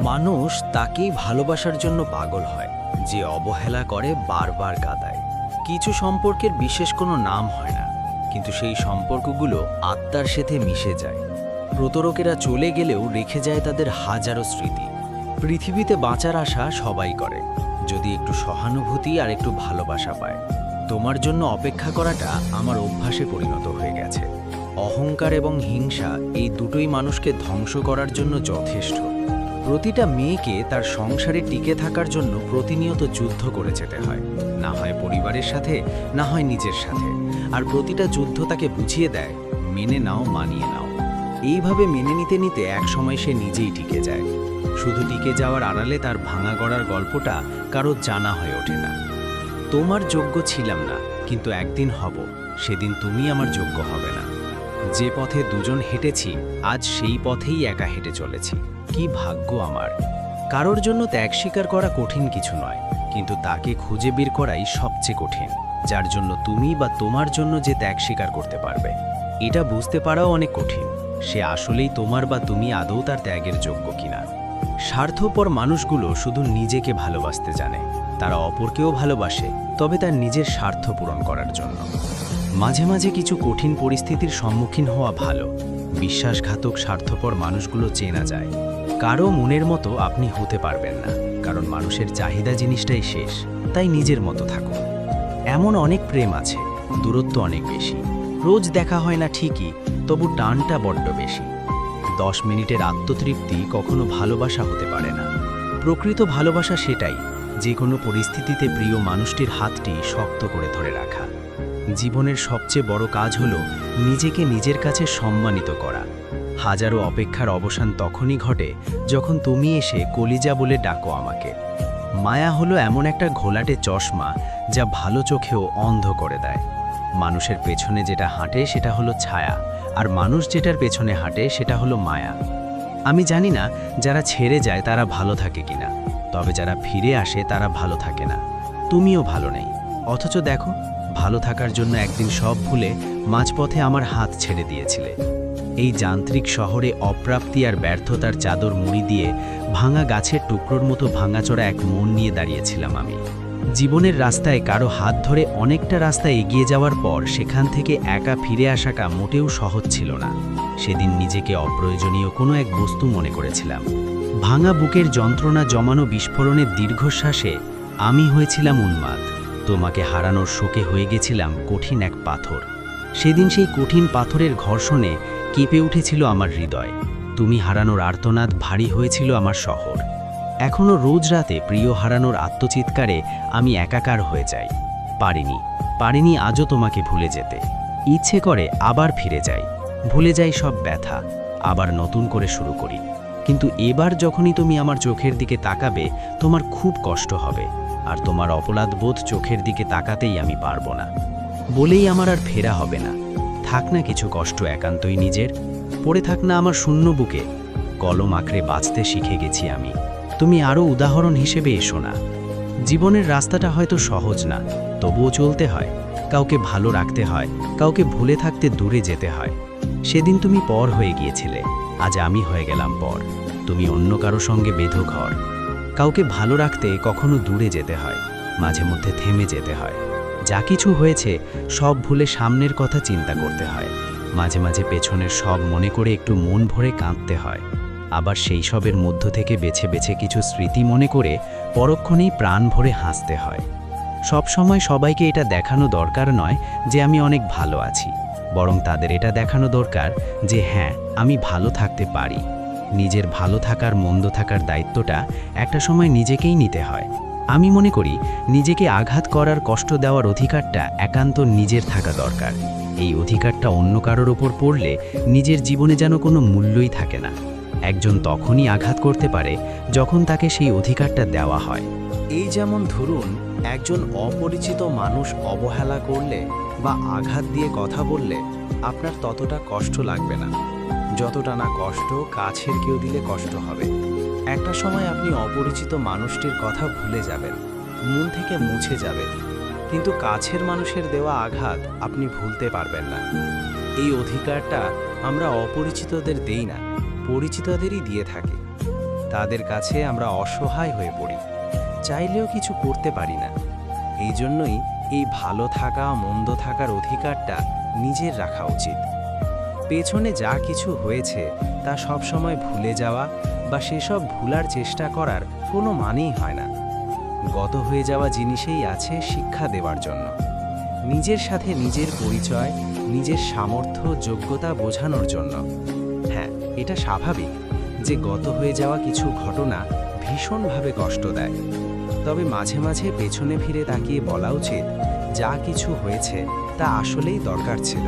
মানুষ তাকেই ভালোবাসার জন্য পাগল হয় যে অবহেলা করে, বারবার কাঁদায়। কিছু সম্পর্কের বিশেষ কোনো নাম হয় না, কিন্তু সেই সম্পর্কগুলো আত্মার সাথে মিশে যায়। প্রতারকেরা চলে গেলেও রেখে যায় তাদের হাজারো স্মৃতি। পৃথিবীতে বাঁচার আশা সবাই করে, যদি একটু সহানুভূতি আর একটু ভালোবাসা পায়। তোমার জন্য অপেক্ষা করাটা আমার অভ্যাসে পরিণত হয়ে গেছে। অহংকার এবং হিংসা এই দুটোই মানুষকে ধ্বংস করার জন্য যথেষ্ট। প্রতিটা মেয়েকে তার সংসারে টিকে থাকার জন্য প্রতিনিয়ত যুদ্ধ করে যেতে হয়, না হয় পরিবারের সাথে, না হয় নিজের সাথে। আর প্রতিটা যুদ্ধ তাকে বুঝিয়ে দেয়, মেনে নাও, মানিয়ে নাও। এইভাবে মেনে নিতে নিতে একসময় সে নিজেই টিকে যায়। শুধু টিকে যাওয়ার আড়ালে তার ভাঙা গড়ার গল্পটা কারো জানা হয়ে ওঠে না। তোমার যোগ্য ছিলাম না, কিন্তু একদিন হব, সেদিন তুমি আমার যোগ্য হবে না। যে পথে দুজন হেঁটেছি, আজ সেই পথেই একা হেঁটে চলেছি। কি ভাগ্য আমার! কারোর জন্য ত্যাগ স্বীকার করা কঠিন কিছু নয়, কিন্তু তাকে খুঁজে বের করাই সবচেয়ে কঠিন, যার জন্য তুমি বা তোমার জন্য যে ত্যাগ স্বীকার করতে পারবে। এটা বুঝতে পারাও অনেক কঠিন, সে আসলেই তোমার বা তুমি আদৌ তার ত্যাগের যোগ্য কিনা। স্বার্থপর মানুষগুলো শুধু নিজেকে ভালোবাসতে জানে, তারা অপরকেও ভালোবাসে, তবে তার নিজের স্বার্থ পূরণ করার জন্য। মাঝে মাঝে কিছু কঠিন পরিস্থিতির সম্মুখীন হওয়া ভালো। বিশ্বাসঘাতক স্বার্থপর মানুষগুলো চেনা যায়। কারো মনের মতো আপনি হতে পারবেন না, কারণ মানুষের চাহিদা জিনিসটাই শেষ, তাই নিজের মতো থাকুন। এমন অনেক প্রেম আছে, দূরত্ব অনেক বেশি, রোজ দেখা হয় না ঠিকই, তবু টানটা বড্ড বেশি। 10 মিনিটের আত্মতৃপ্তি কখনো ভালোবাসা হতে পারে না। প্রকৃত ভালোবাসা সেটাই, যে কোনো পরিস্থিতিতে প্রিয় মানুষটির হাতটি শক্ত করে ধরে রাখা। জীবনের সবচেয়ে বড় কাজ হলো নিজেকে নিজের কাছে সম্মানিত করা। হাজারো অপেক্ষার অবসান তখনই ঘটে যখন তুমি এসে কলিজা বলে ডাকো আমাকে। মায়া হলো এমন একটা ঘোলাটে চশমা যা ভালো চোখেও অন্ধ করে দেয়। মানুষের পেছনে যেটা হাঁটে সেটা হলো ছায়া, আর মানুষ যেটার পেছনে হাঁটে সেটা হলো মায়া। আমি জানি না যারা ছেড়ে যায় তারা ভালো থাকে কিনা, তবে যারা ফিরে আসে তারা ভালো থাকে না। তুমিও ভালো নেই, অথচ দেখো, ভালো থাকার জন্য একদিন সব ভুলে মাঝপথে আমার হাত ছেড়ে দিয়েছিলে। এই যান্ত্রিক শহরে অপ্রাপ্তি আর ব্যর্থতার চাদর মুড়ি দিয়ে ভাঙা গাছের টুকরোর মতো ভাঙাচোরা এক মন নিয়ে দাঁড়িয়েছিলাম আমি। জীবনের রাস্তায় কারো হাত ধরে অনেকটা রাস্তা এগিয়ে যাওয়ার পর সেখান থেকে একা ফিরে আসাটা মোটেও সহজ ছিল না। সেদিন নিজেকে অপ্রয়োজনীয় কোনো এক বস্তু মনে করেছিলাম। ভাঙা বুকের যন্ত্রণা জমানো বিস্ফোরণের দীর্ঘশ্বাসে আমি হয়েছিলাম উন্মাদ। তোমাকে হারানোর শোকে হয়ে গেছিলাম কঠিন এক পাথর। সেদিন সেই কঠিন পাথরের ঘর্ষণে কেঁপে উঠেছিল আমার হৃদয়। তুমি হারানোর আর্তনাদ ভারী হয়েছিল আমার শহর। এখনও রোজ রাতে প্রিয় হারানোর আত্মচিৎকারে আমি একাকার হয়ে যাই। পারিনি আজও তোমাকে ভুলে যেতে। ইচ্ছে করে আবার ফিরে যাই, ভুলে যাই সব ব্যথা, আবার নতুন করে শুরু করি। কিন্তু এবার যখনই তুমি আমার চোখের দিকে তাকাবে, তোমার খুব কষ্ট হবে, আর তোমার অপরাধবোধ চোখের দিকে তাকাতেই আমি পারবো না। বলেই আমার আর ফেরা হবে না। থাক না কিছু কষ্ট একান্তই নিজের, পড়ে থাক না আমার শূন্য বুকে। কলম আঁকড়ে বাঁচতে শিখে গেছি আমি, তুমি আরও উদাহরণ হিসেবে এসো না। জীবনের রাস্তাটা হয়তো সহজ না, তবুও চলতে হয়। কাউকে ভালো রাখতে হয়, কাউকে ভুলে থাকতে দূরে যেতে হয়। সেদিন তুমি পর হয়ে গিয়েছিলে, আজ আমি হয়ে গেলাম পর। তুমি অন্য কারো সঙ্গে বেঁধো ঘর। কাউকে ভালো রাখতে কখনো দূরে যেতে হয়, মাঝে মধ্যে থেমে যেতে হয়। যা কিছু হয়েছে সব ভুলে সামনের কথা চিন্তা করতে হয়। মাঝে মাঝে পেছনের সব মনে করে একটু মন ভরে কাঁদতে হয়। আবার সেই সবের মধ্য থেকে বেছে বেছে কিছু স্মৃতি মনে করে পরক্ষণেই প্রাণ ভরে হাসতে হয়। সব সময় সবাইকে এটা দেখানো দরকার নয় যে আমি অনেক ভালো আছি, বরং তাদের এটা দেখানো দরকার যে হ্যাঁ, আমি ভালো থাকতে পারি। নিজের ভালো থাকার মন্দ থাকার দায়িত্বটা একটা সময় নিজেকেই নিতে হয়। আমি মনে করি নিজেকে আঘাত করার, কষ্ট দেওয়ার অধিকারটা একান্ত নিজের থাকা দরকার। এই অধিকারটা অন্য কারোর ওপর পড়লে নিজের জীবনে যেন কোনো মূল্যই থাকে না। একজন তখনই আঘাত করতে পারে যখন তাকে সেই অধিকারটা দেওয়া হয়। এই যেমন ধরুন, একজন অপরিচিত মানুষ অবহেলা করলে বা আঘাত দিয়ে কথা বললে আপনার ততটা কষ্ট লাগবে না, যতটা না কষ্ট কাছের কেউ দিলে কষ্ট হবে। একটা সময় আপনি অপরিচিত মানুষটির কথা ভুলে যাবেন, মন থেকে মুছে যাবে, কিন্তু কাছের মানুষের দেওয়া আঘাত আপনি ভুলতে পারবেন না। এই অধিকারটা আমরা অপরিচিতদের দেই না, পরিচিতদেরই দিয়ে থাকি। তাদের কাছে আমরা অসহায় হয়ে পড়ি, চাইলেও কিছু করতে পারি না। এই জন্যই এই ভালো থাকা মন্দ থাকার অধিকারটা নিজের রাখা উচিত। পেছনে যা কিছু হয়েছে তা সবসময় ভুলে যাওয়া বা সেসব ভুলার চেষ্টা করার কোনো মানেই হয় না। গত হয়ে যাওয়া জিনিসেই আছে শিক্ষা দেওয়ার জন্য, নিজের সাথে নিজের পরিচয়, নিজের সামর্থ্য যোগ্যতা বোঝানোর জন্য। হ্যাঁ, এটা স্বাভাবিক যে গত হয়ে যাওয়া কিছু ঘটনা ভীষণভাবে কষ্ট দেয়, তবে মাঝে মাঝে পেছনে ফিরে তাকিয়ে বলা উচিত যা কিছু হয়েছে তা আসলেই দরকার ছিল।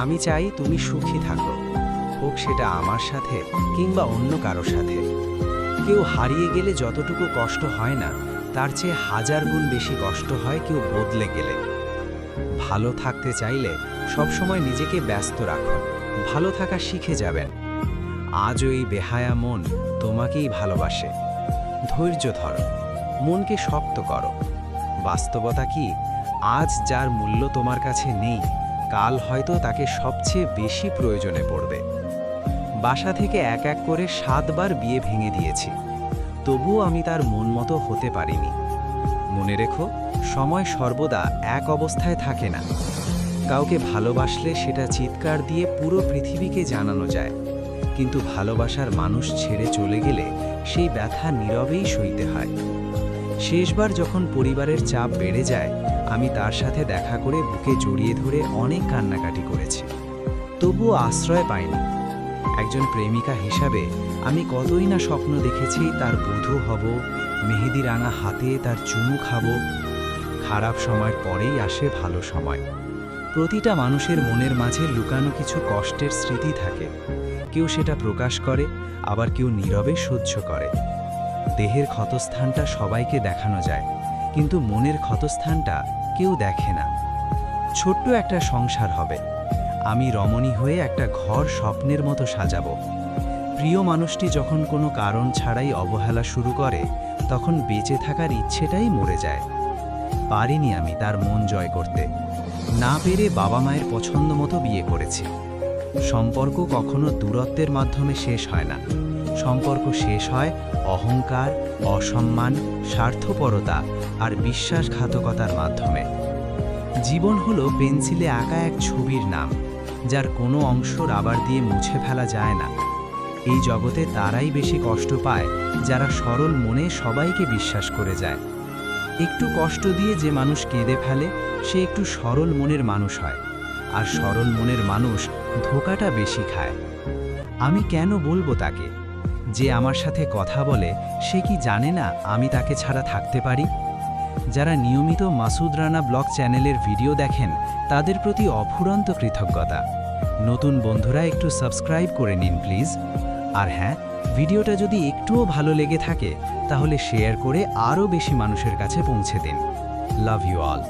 আমি চাই তুমি সুখী থাকো, হোক সেটা আমার সাথে কিংবা অন্য কারো সাথে। কেউ হারিয়ে গেলে যতটুকু কষ্ট হয় না তার চেয়ে 1000 গুণ বেশি কষ্ট হয় কেউ বদলে গেলে। ভালো থাকতে চাইলে সবসময় নিজেকে ব্যস্ত রাখুন, ভালো থাকা শিখে যাবেন। আজও এই বেহায়া মন তোমাকেই ভালোবাসে। ধৈর্য ধরো, মনকে শক্ত করো। বাস্তবতা কি, আজ যার মূল্য তোমার কাছে নেই, কাল হয়তো তাকে সবচেয়ে বেশি প্রয়োজনে পড়বে। বাসা থেকে এক এক করে 7 বার বিয়ে ভেঙে দিয়েছি, তবুও আমি তার মন মতো হতে পারিনি। মনে রেখো, সময় সর্বদা এক অবস্থায় থাকে না। কাউকে ভালোবাসলে সেটা চিৎকার দিয়ে পুরো পৃথিবীকে জানানো যায়, কিন্তু ভালোবাসার মানুষ ছেড়ে চলে গেলে সেই ব্যথা নীরবেই সইতে হয়। শেষবার যখন পরিবারের চাপ বেড়ে যায়, আমি তার সাথে দেখা করে বুকে জড়িয়ে ধরে অনেক কান্নাকাটি করেছি, তবুও আশ্রয় পাইনি। একজন প্রেমিকা হিসাবে আমি কতই না স্বপ্ন দেখেছি তার বধূ হব, মেহেদি রাঙা হাতে তার চুমু খাব। খারাপ সময়ের পরেই আসে ভালো সময়। প্রতিটা মানুষের মনের মাঝে লুকানো কিছু কষ্টের স্মৃতি থাকে, কেউ সেটা প্রকাশ করে, আবার কেউ নীরবে সহ্য করে। দেহের ক্ষতস্থানটা সবাইকে দেখানো যায়, কিন্তু মনের ক্ষতস্থানটা কেউ দেখে না। ছোট্ট একটা সংসার হবে, আমি রমণী হয়ে একটা ঘর স্বপ্নের মতো সাজাবো। প্রিয় মানুষটি যখন কোনো কারণ ছাড়াই অবহেলা শুরু করে, তখন বেঁচে থাকার ইচ্ছেটাই মরে যায়। পারিনি আমি তার মন জয় করতে, না পেরে বাবা মায়ের পছন্দ মতো বিয়ে করেছি। সম্পর্ক কখনো দূরত্বের মাধ্যমে শেষ হয় না, সম্পর্ক শেষ হয় অহংকার, অসম্মান, স্বার্থপরতা আর বিশ্বাসঘাতকতার মাধ্যমে। জীবন হলো পেন্সিলে আঁকা এক ছবির নাম, যার কোনো অংশ রাবার দিয়ে মুছে ফেলা যায় না। এই জগতে তারাই বেশি কষ্ট পায় যারা সরল মনে সবাইকে বিশ্বাস করে যায়। একটু কষ্ট দিয়ে যে মানুষ কেঁদে ফেলে সে একটু সরল মনের মানুষ হয়, আর সরল মনের মানুষ ধোঁকাটা বেশি খায়। আমি কেন বলবো তাকে? যে আমার সাথে কথা বলে সে কি জানে না আমি তাকে ছাড়া থাকতে পারি? যারা নিয়মিত মাসুদ রানা ব্লগ চ্যানেলের ভিডিও দেখেন তাদের প্রতি অফুরন্ত কৃতজ্ঞতা। নতুন বন্ধুরা একটু সাবস্ক্রাইব করে নিন প্লিজ। আর হ্যাঁ, ভিডিওটা যদি একটুও ভালো লেগে থাকে তাহলে শেয়ার করে আরও বেশি মানুষের কাছে পৌঁছে দিন। Love you all.